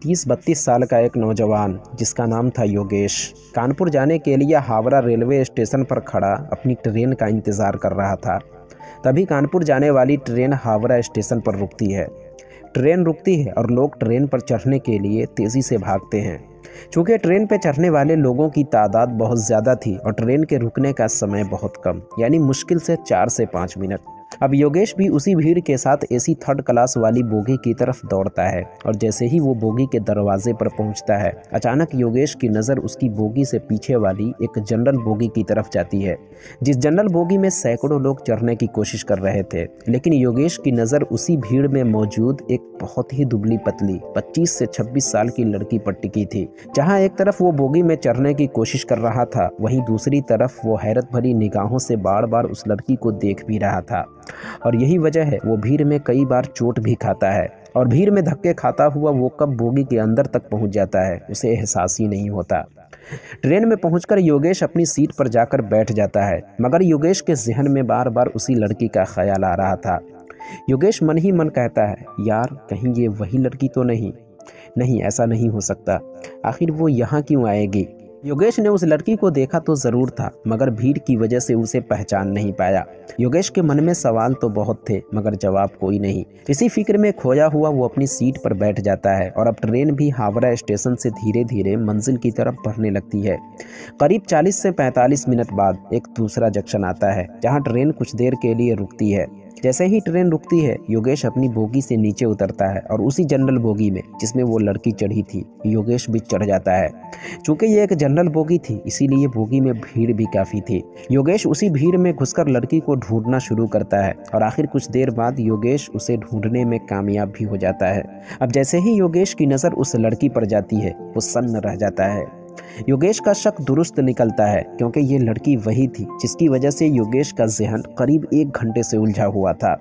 30-32 साल का एक नौजवान जिसका नाम था योगेश कानपुर जाने के लिए हावड़ा रेलवे स्टेशन पर खड़ा अपनी ट्रेन का इंतज़ार कर रहा था। तभी कानपुर जाने वाली ट्रेन हावड़ा स्टेशन पर रुकती है। ट्रेन रुकती है और लोग ट्रेन पर चढ़ने के लिए तेज़ी से भागते हैं। चूँकि ट्रेन पर चढ़ने वाले लोगों की तादाद बहुत ज़्यादा थी और ट्रेन के रुकने का समय बहुत कम, यानी मुश्किल से 4 से 5 मिनट। अब योगेश भी उसी भीड़ के साथ एसी 3rd क्लास वाली बोगी की तरफ दौड़ता है और जैसे ही वो बोगी के दरवाजे पर पहुंचता है, अचानक योगेश की नज़र उसकी बोगी से पीछे वाली एक जनरल बोगी की तरफ जाती है, जिस जनरल बोगी में सैकड़ों लोग चढ़ने की कोशिश कर रहे थे। लेकिन योगेश की नज़र उसी भीड़ में मौजूद एक बहुत ही दुबली पतली 25 से 26 साल की लड़की पर टिकी थी। जहाँ एक तरफ वो बोगी में चढ़ने की कोशिश कर रहा था, वहीं दूसरी तरफ वो हैरत भरी निगाहों से बार बार उस लड़की को देख भी रहा था। और यही वजह है वो भीड़ में कई बार चोट भी खाता है और भीड़ में धक्के खाता हुआ वो कब बोगी के अंदर तक पहुंच जाता है उसे एहसास ही नहीं होता। ट्रेन में पहुंचकर योगेश अपनी सीट पर जाकर बैठ जाता है, मगर योगेश के जहन में बार बार उसी लड़की का ख्याल आ रहा था। योगेश मन ही मन कहता है, यार कहीं ये वही लड़की तो नहीं, ऐसा नहीं हो सकता। आखिर वो यहाँ क्यों आएगी। योगेश ने उस लड़की को देखा तो ज़रूर था, मगर भीड़ की वजह से उसे पहचान नहीं पाया। योगेश के मन में सवाल तो बहुत थे, मगर जवाब कोई नहीं। इसी फिक्र में खोया हुआ वो अपनी सीट पर बैठ जाता है और अब ट्रेन भी हावड़ा स्टेशन से धीरे धीरे मंजिल की तरफ बढ़ने लगती है। करीब 40 से 45 मिनट बाद एक दूसरा जंक्शन आता है, जहाँ ट्रेन कुछ देर के लिए रुकती है। जैसे ही ट्रेन रुकती है, योगेश अपनी बोगी से नीचे उतरता है और उसी जनरल बोगी में जिसमें वो लड़की चढ़ी थी, योगेश भी चढ़ जाता है। चूँकि ये एक जनरल बोगी थी, इसीलिए बोगी में भीड़ भी काफ़ी थी। योगेश उसी भीड़ में घुसकर लड़की को ढूंढना शुरू करता है और आखिर कुछ देर बाद योगेश उसे ढूंढने में कामयाब भी हो जाता है। अब जैसे ही योगेश की नज़र उस लड़की पर जाती है, वो सन्न रह जाता है। योगेश का शक दुरुस्त निकलता है, क्योंकि ये लड़की वही थी जिसकी वजह से योगेश का ज़हन करीब 1 घंटे से उलझा हुआ था।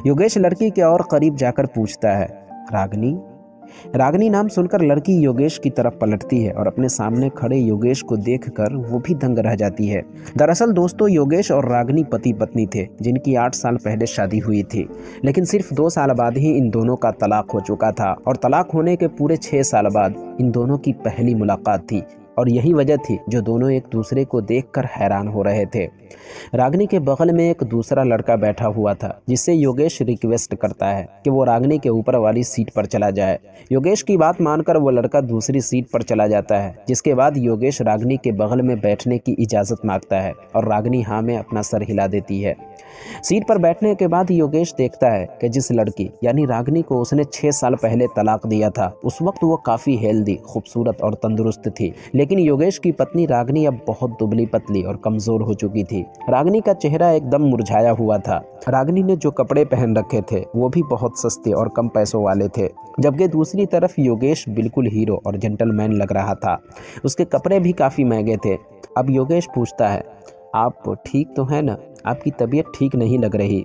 योगेश लड़की के और करीब जाकर पूछता है, रागनी। रागनी नाम सुनकर लड़की योगेश की तरफ पलटती है और अपने सामने खड़े योगेश को देखकर वो भी दंग रह जाती है। दरअसल दोस्तों, योगेश और रागनी पति पत्नी थे, जिनकी 8 साल पहले शादी हुई थी, लेकिन सिर्फ 2 साल बाद ही इन दोनों का तलाक हो चुका था और तलाक होने के पूरे 6 साल बाद इन दोनों की पहली मुलाकात थी और यही वजह थी जो दोनों एक दूसरे को देखकर हैरान हो रहे थे। रागनी के बगल में एक दूसरा लड़का बैठा हुआ था, जिससे योगेश रिक्वेस्ट करता है कि वो रागनी के ऊपर वाली सीट पर चला जाए। योगेश की बात मानकर वो लड़का दूसरी सीट पर चला जाता है, जिसके बाद योगेश रागनी के बगल में बैठने की इजाज़त मांगता है और रागनी हाँ में अपना सर हिला देती है। सीट पर बैठने के बाद योगेश देखता है कि जिस लड़की यानी रागनी को उसने 6 साल पहले तलाक दिया था, उस वक्त वो काफ़ी हेल्दी, खूबसूरत और तंदुरुस्त थी, लेकिन योगेश की पत्नी रागनी अब बहुत दुबली पतली और कमज़ोर हो चुकी थी। रागनी का चेहरा एकदम मुरझाया हुआ था। रागनी ने जो कपड़े पहन रखे थे वो भी बहुत सस्ते और कम पैसों वाले थे, जबकि दूसरी तरफ योगेश बिल्कुल हीरो और जेंटलमैन लग रहा था। उसके कपड़े भी काफ़ी महंगे थे। अब योगेश पूछता है, आप ठीक तो हैं ना? आपकी तबीयत ठीक नहीं लग रही।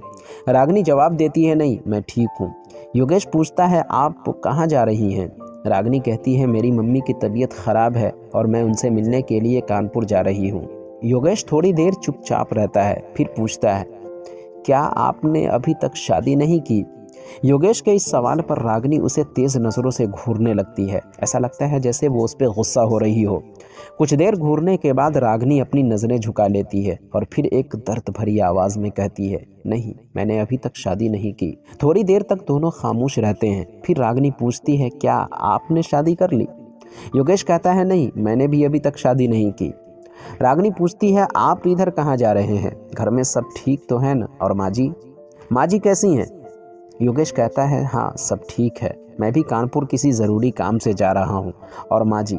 रागनी जवाब देती है, नहीं, मैं ठीक हूँ। योगेश पूछता है, आप कहाँ जा रही हैं? रागनी कहती है, मेरी मम्मी की तबीयत ख़राब है और मैं उनसे मिलने के लिए कानपुर जा रही हूँ। योगेश थोड़ी देर चुपचाप रहता है, फिर पूछता है, क्या आपने अभी तक शादी नहीं की? योगेश के इस सवाल पर रागनी उसे तेज़ नज़रों से घूरने लगती है। ऐसा लगता है जैसे वो उस पर गुस्सा हो रही हो। कुछ देर घूरने के बाद रागनी अपनी नज़रें झुका लेती है और फिर एक दर्द भरी आवाज़ में कहती है, नहीं, मैंने अभी तक शादी नहीं की। थोड़ी देर तक दोनों खामोश रहते हैं। फिर रागनी पूछती है, क्या आपने शादी कर ली? योगेश कहता है, नहीं, मैंने भी अभी तक शादी नहीं की। रागनी पूछती है, आप इधर कहाँ जा रहे हैं? घर में सब ठीक तो है ना? और माँ जी कैसी हैं? योगेश कहता है, हाँ, सब ठीक है, मैं भी कानपुर किसी ज़रूरी काम से जा रहा हूँ। और माँ जी।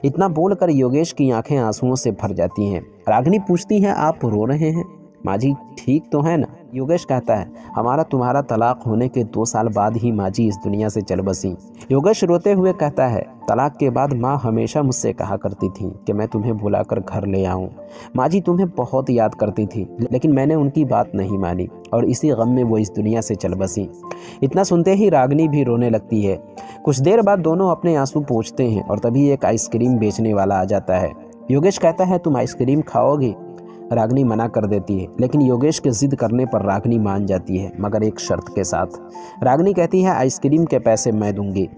इतना बोलकर योगेश की आंखें आंसुओं से भर जाती हैं। रागनी पूछती है, आप रो रहे हैं? माँ जी ठीक तो है ना? योगेश कहता है, हमारा तुम्हारा तलाक होने के 2 साल बाद ही माँ जी इस दुनिया से चल बसी। योगेश रोते हुए कहता है, तलाक के बाद माँ हमेशा मुझसे कहा करती थी कि मैं तुम्हें बुलाकर घर ले आऊँ। माँ जी तुम्हें बहुत याद करती थी, लेकिन मैंने उनकी बात नहीं मानी और इसी गम में वो इस दुनिया से चल बसी। इतना सुनते ही रागनी भी रोने लगती है। कुछ देर बाद दोनों अपने आंसू पोंछते हैं और तभी एक आइसक्रीम बेचने वाला आ जाता है। योगेश कहता है, तुम आइसक्रीम खाओगे? रागिनी मना कर देती है, लेकिन योगेश के जिद करने पर रागिनी मान जाती है, मगर एक शर्त के साथ। रागिनी कहती है आइसक्रीम के पैसे मैं दूंगी।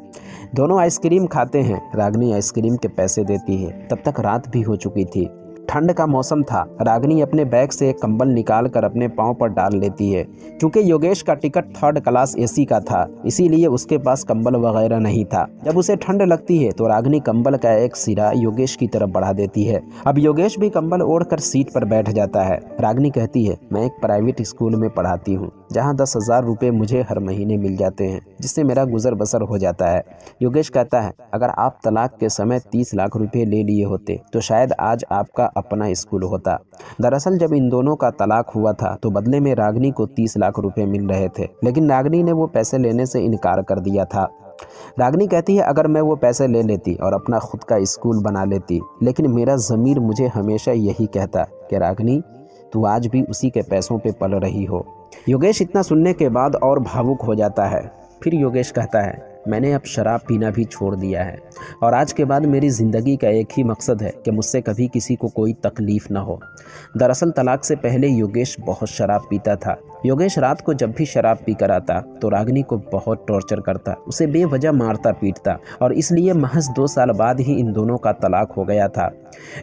दोनों आइसक्रीम खाते हैं। रागिनी आइसक्रीम के पैसे देती है। तब तक रात भी हो चुकी थी, ठंड का मौसम था। रागिनी अपने बैग से एक कंबल निकाल कर अपने पाँव पर डाल लेती है। क्योंकि योगेश का टिकट 3rd क्लास AC का था, इसीलिए उसके पास कंबल वगैरह नहीं था। जब उसे ठंड लगती है तो रागिनी कंबल का एक सिरा योगेश की तरफ बढ़ा देती है। अब योगेश भी कंबल ओढ़कर सीट पर बैठ जाता है। रागिनी कहती है मैं एक प्राइवेट स्कूल में पढ़ाती हूँ, जहाँ 10,000 रुपये मुझे हर महीने मिल जाते हैं, जिससे मेरा गुजर बसर हो जाता है। योगेश कहता है अगर आप तलाक के समय 30 लाख रुपये ले लिए होते तो शायद आज आपका अपना स्कूल होता। दरअसल जब इन दोनों का तलाक हुआ था तो बदले में रागिनी को 30 लाख रुपए मिल रहे थे, लेकिन रागिनी ने वो पैसे लेने से इनकार कर दिया था। रागिनी कहती है अगर मैं वो पैसे ले लेती और अपना खुद का स्कूल बना लेती, लेकिन मेरा ज़मीर मुझे हमेशा यही कहता कि रागिनी तू आज भी उसी के पैसों पे पल रही हो। योगेश इतना सुनने के बाद और भावुक हो जाता है। फिर योगेश कहता है मैंने अब शराब पीना भी छोड़ दिया है और आज के बाद मेरी ज़िंदगी का एक ही मकसद है कि मुझसे कभी किसी को कोई तकलीफ़ ना हो। दरअसल तलाक से पहले योगेश बहुत शराब पीता था। योगेश रात को जब भी शराब पी कर आता तो रागिनी को बहुत टॉर्चर करता, उसे बेवजह मारता पीटता, और इसलिए महज 2 साल बाद ही इन दोनों का तलाक हो गया था।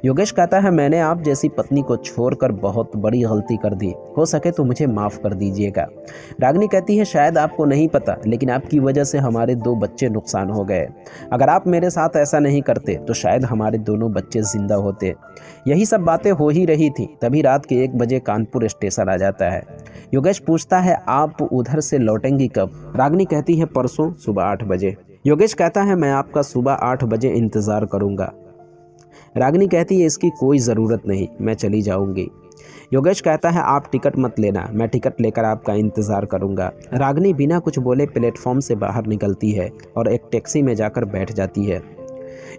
योगेश कहता है मैंने आप जैसी पत्नी को छोड़कर बहुत बड़ी गलती कर दी, हो सके तो मुझे माफ़ कर दीजिएगा। रागिनी कहती है शायद आपको नहीं पता, लेकिन आपकी वजह से हमारे 2 बच्चे नुकसान हो गए। अगर आप मेरे साथ ऐसा नहीं करते तो शायद हमारे दोनों बच्चे जिंदा होते। यही सब बातें हो ही रही थी, तभी रात के 1 बजे कानपुर स्टेशन आ जाता है। योगेश पूछता है आप उधर से लौटेंगी कब? रागिनी कहती है परसों सुबह 8 बजे। योगेश कहता है मैं आपका सुबह 8 बजे इंतज़ार करूंगा। रागिनी कहती है इसकी कोई ज़रूरत नहीं, मैं चली जाऊंगी। योगेश कहता है आप टिकट मत लेना, मैं टिकट लेकर आपका इंतज़ार करूंगा। रागिनी बिना कुछ बोले प्लेटफॉर्म से बाहर निकलती है और एक टैक्सी में जाकर बैठ जाती है।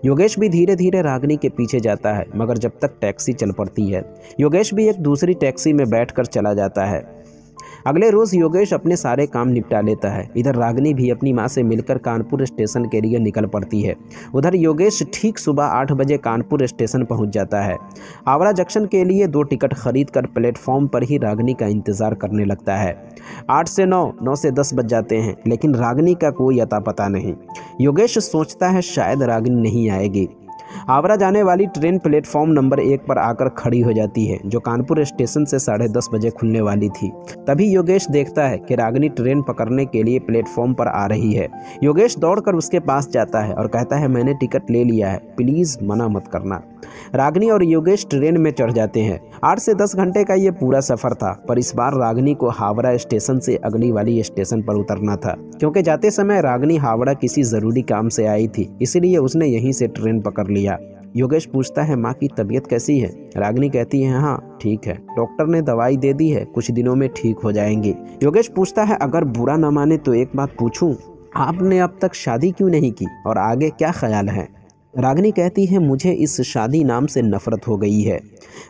योगेश भी धीरे धीरे रागिनी के पीछे जाता है, मगर जब तक टैक्सी चल पड़ती है योगेश भी एक दूसरी टैक्सी में बैठकर चला जाता है। अगले रोज़ योगेश अपने सारे काम निपटा लेता है। इधर रागिनी भी अपनी माँ से मिलकर कानपुर स्टेशन के लिए निकल पड़ती है। उधर योगेश ठीक सुबह 8 बजे कानपुर स्टेशन पहुँच जाता है। आगरा जंक्शन के लिए 2 टिकट खरीद कर प्लेटफॉर्म पर ही रागिनी का इंतज़ार करने लगता है। 8 से 9, 9 से 10 बज जाते हैं, लेकिन रागिनी का कोई अता पता नहीं। योगेश सोचता है शायद रागिनी नहीं आएगी। आगरा जाने वाली ट्रेन प्लेटफॉर्म नंबर 1 पर आकर खड़ी हो जाती है, जो कानपुर स्टेशन से 10:30 बजे खुलने वाली थी। तभी योगेश देखता है कि रागिनी ट्रेन पकड़ने के लिए प्लेटफॉर्म पर आ रही है। योगेश दौड़कर उसके पास जाता है और कहता है मैंने टिकट ले लिया है, प्लीज़ मना मत करना। रागिनी और योगेश ट्रेन में चढ़ जाते हैं। 8 से 10 घंटे का ये पूरा सफ़र था, पर इस बार रागिनी को हावड़ा स्टेशन से अगली वाली स्टेशन पर उतरना था, क्योंकि जाते समय रागिनी हावड़ा किसी ज़रूरी काम से आई थी, इसलिए उसने यहीं से ट्रेन पकड़ लिया। योगेश पूछता है माँ की तबीयत कैसी है? रागिनी कहती है हाँ ठीक है, डॉक्टर ने दवाई दे दी है, कुछ दिनों में ठीक हो जाएंगी। योगेश पूछता है अगर बुरा न माने तो एक बात पूछूं, आपने अब तक शादी क्यों नहीं की और आगे क्या ख्याल है? रागिनी कहती है मुझे इस शादी नाम से नफरत हो गई है,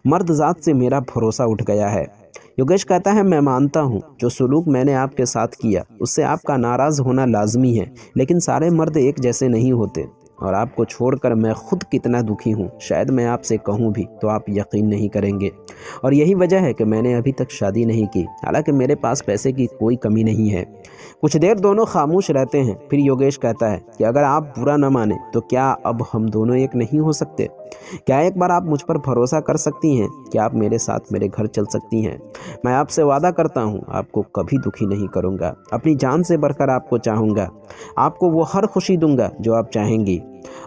मर्द ज़ात से मेरा भरोसा उठ गया है। योगेश कहता है मैं मानता हूँ जो सलूक मैंने आपके साथ किया उससे आपका नाराज़ होना लाजमी है, लेकिन सारे मर्द एक जैसे नहीं होते और आपको छोड़कर मैं खुद कितना दुखी हूँ, शायद मैं आपसे कहूँ भी तो आप यकीन नहीं करेंगे, और यही वजह है कि मैंने अभी तक शादी नहीं की, हालांकि मेरे पास पैसे की कोई कमी नहीं है। कुछ देर दोनों खामोश रहते हैं। फिर योगेश कहता है कि अगर आप बुरा न माने तो क्या अब हम दोनों एक नहीं हो सकते? क्या एक बार आप मुझ पर भरोसा कर सकती हैं कि आप मेरे साथ मेरे घर चल सकती हैं? मैं आपसे वादा करता हूँ आपको कभी दुखी नहीं करूँगा, अपनी जान से बढ़कर आपको चाहूँगा, आपको वो हर खुशी दूंगा जो आप चाहेंगी।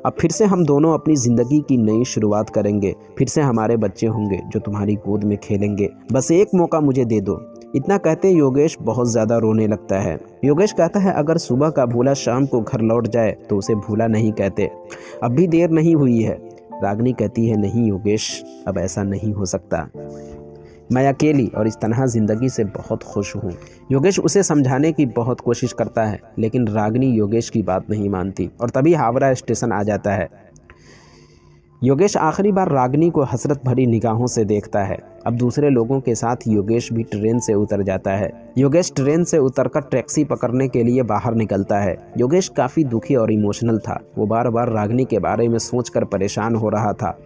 अब फिर से हम दोनों अपनी ज़िंदगी की नई शुरुआत करेंगे, फिर से हमारे बच्चे होंगे जो तुम्हारी गोद में खेलेंगे, बस एक मौका मुझे दे दो। इतना कहते योगेश बहुत ज़्यादा रोने लगता है। योगेश कहता है अगर सुबह का भूला शाम को घर लौट जाए तो उसे भूला नहीं कहते, अब भी देर नहीं हुई है। रागिनी कहती है नहीं योगेश, अब ऐसा नहीं हो सकता, मैं अकेली और इस तन्हा ज़िंदगी से बहुत खुश हूँ। योगेश उसे समझाने की बहुत कोशिश करता है, लेकिन रागिनी योगेश की बात नहीं मानती और तभी हावड़ा स्टेशन आ जाता है। योगेश आखिरी बार रागिनी को हसरत भरी निगाहों से देखता है अब दूसरे लोगों के साथ योगेश भी ट्रेन से उतर जाता है। योगेश ट्रेन से उतरकर टैक्सी पकड़ने के लिए बाहर निकलता है। योगेश काफ़ी दुखी और इमोशनल था। वो बार बार रागिनी के बारे में सोचकर परेशान हो रहा था।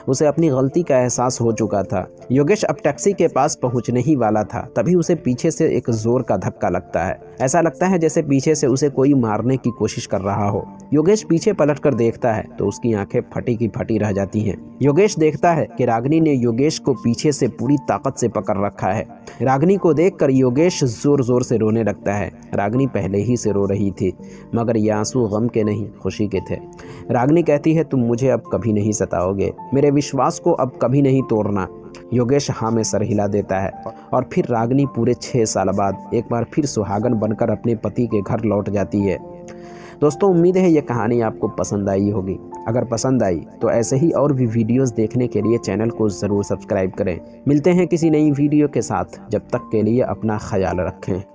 उसे अपनी गलती का एहसास हो चुका था। योगेश अब टैक्सी के पास पहुंचने ही वाला था, तभी उसे पीछे से एक जोर का धक्का लगता है। ऐसा लगता है जैसे पीछे से उसे कोई मारने की कोशिश कर रहा हो। योगेश पीछे पलटकर देखता है तो उसकी आंखें फटी की फटी रह जाती हैं। योगेश देखता है कि रागिनी ने योगेश को पीछे से पूरी ताकत से पकड़ रखा है। रागिनी को देखकर योगेश जोर जोर से रोने लगता है। रागिनी पहले ही से रो रही थी, मगर ये आंसू गम के नहीं, खुशी के थे। रागिनी कहती है, तुम मुझे अब कभी नहीं सताओगे, मेरे विश्वास को अब कभी नहीं तोड़ना। योगेश हाँ में सर हिला देता है और फिर रागिनी पूरे 6 साल बाद एक बार फिर सुहागन बनकर अपने पति के घर लौट जाती है। दोस्तों, उम्मीद है ये कहानी आपको पसंद आई होगी। अगर पसंद आई तो ऐसे ही और भी वीडियोस देखने के लिए चैनल को ज़रूर सब्सक्राइब करें। मिलते हैं किसी नई वीडियो के साथ, जब तक के लिए अपना ख्याल रखें।